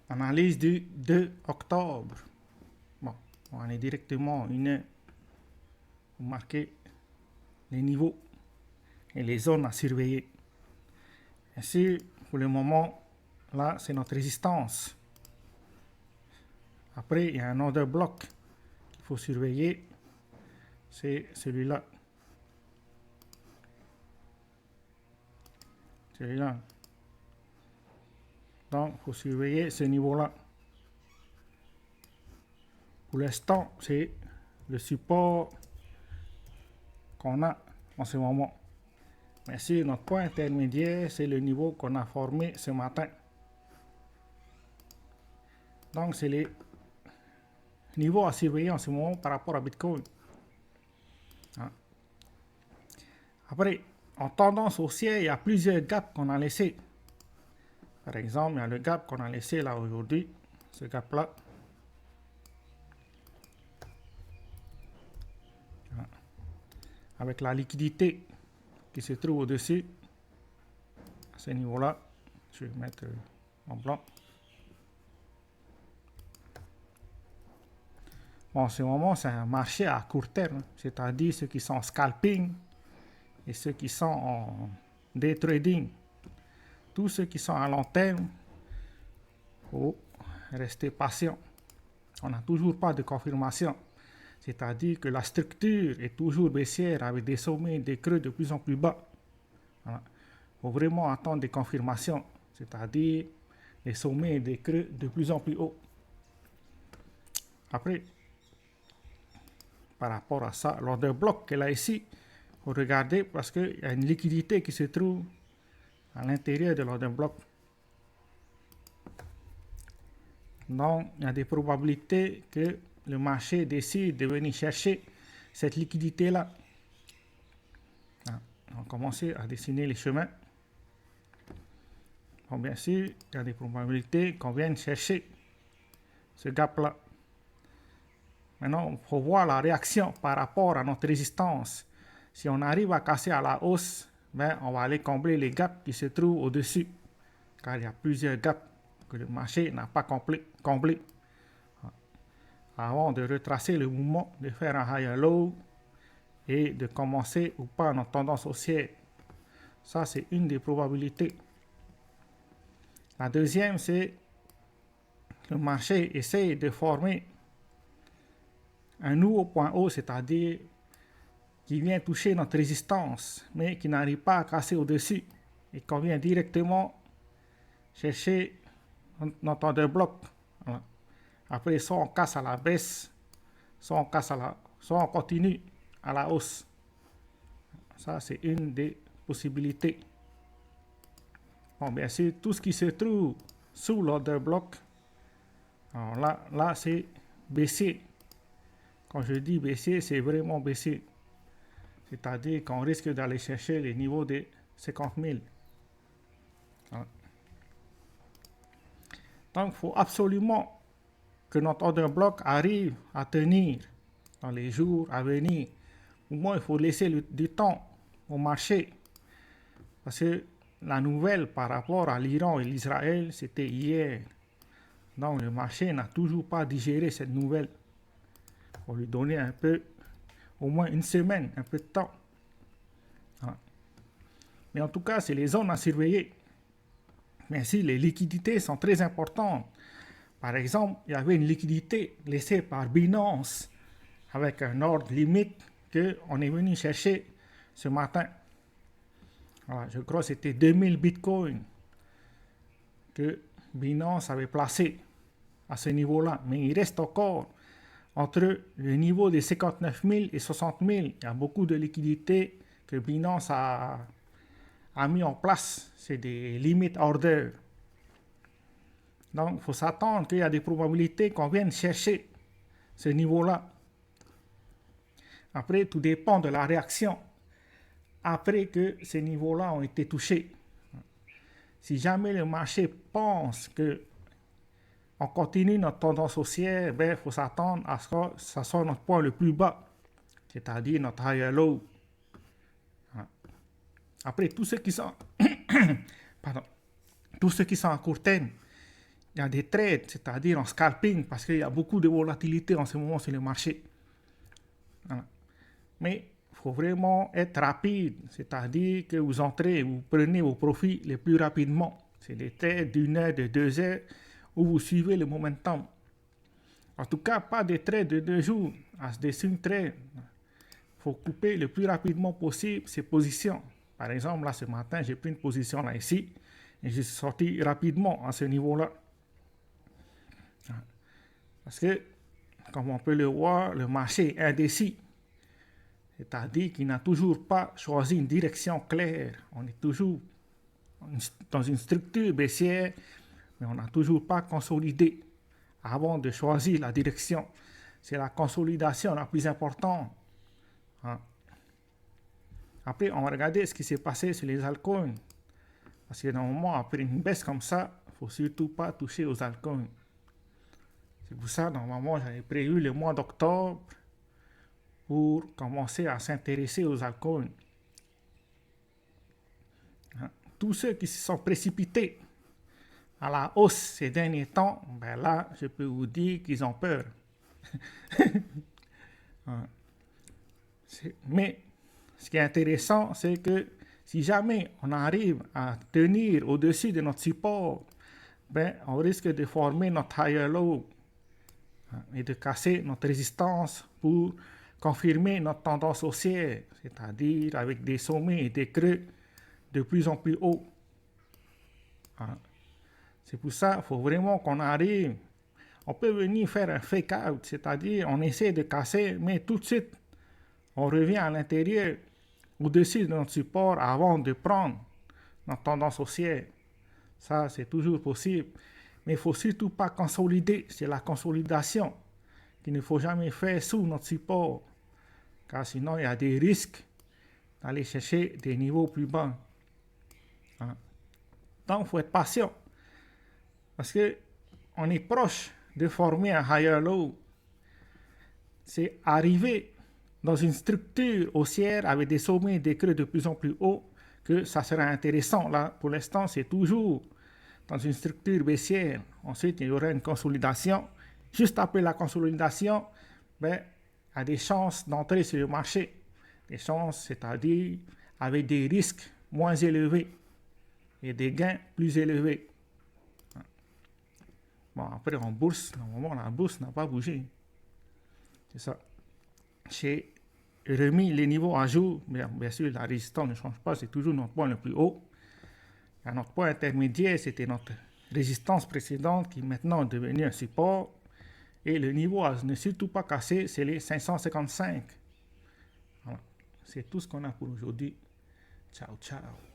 Analyse du 2 octobre. Bon, on va aller directement vous marquez les niveaux et les zones à surveiller. Ainsi, pour le moment, là, c'est notre résistance. Après, il y a un autre bloc qu'il faut surveiller. C'est celui-là. Celui-là. Donc, il faut surveiller ce niveau-là. Pour l'instant, c'est le support qu'on a en ce moment. Mais si notre point intermédiaire, c'est le niveau qu'on a formé ce matin. Donc, c'est les niveaux à surveiller en ce moment par rapport à Bitcoin. Après, en tendance haussière, il y a plusieurs gaps qu'on a laissés. Par exemple, il y a le gap qu'on a laissé là aujourd'hui, ce gap-là. Avec la liquidité qui se trouve au-dessus, à ce niveau-là, je vais mettre en blanc. Bon, en ce moment, c'est un marché à court terme, c'est-à-dire ceux qui sont en scalping et ceux qui sont en day trading. Tous ceux qui sont à long terme, il faut rester patient. On n'a toujours pas de confirmation. C'est-à-dire que la structure est toujours baissière avec des sommets et des creux de plus en plus bas. Voilà. Il faut vraiment attendre des confirmations, c'est-à-dire des sommets et des creux de plus en plus hauts. Après, par rapport à ça, l'ordre bloc qu'elle a ici, il faut regarder parce qu'il y a une liquidité qui se trouve à l'intérieur de l'ordre bloc. Donc, il y a des probabilités que le marché décide de venir chercher cette liquidité-là. On va commencer à dessiner les chemins. Bon, bien sûr, il y a des probabilités qu'on vienne chercher ce gap-là. Maintenant, il faut voir la réaction par rapport à notre résistance. Si on arrive à casser à la hausse, ben, on va aller combler les gaps qui se trouvent au-dessus. Car il y a plusieurs gaps que le marché n'a pas comblé. Avant de retracer le mouvement, de faire un higher low et de commencer ou pas notre tendance haussière. Ça, c'est une des probabilités. La deuxième, c'est que le marché essaye de former un nouveau point haut, c'est-à-dire qui vient toucher notre résistance, mais qui n'arrive pas à casser au-dessus et qu'on vient directement chercher notre order bloc. Voilà. Après, soit on casse à la baisse, soit on continue à la hausse. Ça, c'est une des possibilités. Bon, bien sûr, tout ce qui se trouve sous l'order bloc, alors là c'est baissier. Quand je dis baissier, c'est vraiment baissier. C'est-à-dire qu'on risque d'aller chercher les niveaux de 50 000. Voilà. Donc, il faut absolument que notre order bloc arrive à tenir dans les jours à venir. Au moins, il faut laisser du temps au marché. Parce que la nouvelle par rapport à l'Iran et l'Israël, c'était hier. Donc, le marché n'a toujours pas digéré cette nouvelle. Il faut lui donner un peu, au moins une semaine, un peu de temps. Voilà. Mais en tout cas, c'est les zones à surveiller. Mais si les liquidités sont très importantes, par exemple, il y avait une liquidité laissée par Binance avec un ordre limite qu'on est venu chercher ce matin. Voilà, je crois que c'était 2000 bitcoins que Binance avait placé à ce niveau-là. Mais il reste encore entre le niveau des 59 000 et 60 000. Il y a beaucoup de liquidités que Binance a mis en place. C'est des limit orders. Donc, il faut s'attendre qu'il y a des probabilités qu'on vienne chercher ce niveau-là. Après, tout dépend de la réaction après que ces niveaux-là ont été touchés. Si jamais le marché pense qu'on continue notre tendance haussière, il faut s'attendre à ce que ce soit notre point le plus bas, c'est-à-dire notre higher low. Après, tous ceux qui sont à court terme, il y a des trades, c'est-à-dire en scalping, parce qu'il y a beaucoup de volatilité en ce moment sur le marché. Voilà. Mais il faut vraiment être rapide, c'est-à-dire que vous entrez, vous prenez vos profits le plus rapidement. C'est des trades d'1 heure, de 2 heures, où vous suivez le momentum. En tout cas, pas des trades de 2 jours. As des swing trades, il faut couper le plus rapidement possible ses positions. Par exemple, là, ce matin, j'ai pris une position là, ici, et je suis sorti rapidement à ce niveau-là. Parce que, comme on peut le voir, le marché est indécis. C'est-à-dire qu'il n'a toujours pas choisi une direction claire. On est toujours dans une structure baissière, mais on n'a toujours pas consolidé avant de choisir la direction. C'est la consolidation la plus importante. Hein. Après, on va regarder ce qui s'est passé sur les altcoins. Parce que normalement, après une baisse comme ça, il ne faut surtout pas toucher aux altcoins. C'est pour ça, normalement, j'avais prévu le mois d'octobre pour commencer à s'intéresser aux altcoins. Hein. Tous ceux qui se sont précipités à la hausse ces derniers temps, ben là, je peux vous dire qu'ils ont peur. Hein. Mais ce qui est intéressant, c'est que si jamais on arrive à tenir au-dessus de notre support, ben, on risque de former notre higher low et de casser notre résistance pour confirmer notre tendance haussière, c'est-à-dire avec des sommets et des creux de plus en plus hauts. C'est pour ça qu'il faut vraiment qu'on arrive. On peut venir faire un fake out, c'est-à-dire on essaie de casser, mais tout de suite, on revient à l'intérieur, au-dessus de notre support avant de prendre notre tendance haussière. Ça, c'est toujours possible. Mais il ne faut surtout pas consolider. C'est la consolidation qu'il ne faut jamais faire sous notre support. Car sinon, il y a des risques d'aller chercher des niveaux plus bas. Hein. Donc, il faut être patient. Parce qu'on est proche de former un higher low. C'est arriver dans une structure haussière avec des sommets et des creux de plus en plus hauts que ça sera intéressant. Là, pour l'instant, c'est toujours dans une structure baissière. Ensuite, il y aura une consolidation. Juste après la consolidation, ben, il y a des chances d'entrer sur le marché. Des chances, c'est-à-dire avec des risques moins élevés et des gains plus élevés. Bon, après, en bourse, normalement, la bourse n'a pas bougé. C'est ça. J'ai remis les niveaux à jour, mais bien sûr, la résistance ne change pas, c'est toujours notre point le plus haut. Et notre point intermédiaire, c'était notre résistance précédente qui maintenant est devenue un support. Et le niveau à ne surtout pas casser, c'est les 555. Voilà. C'est tout ce qu'on a pour aujourd'hui. Ciao, ciao.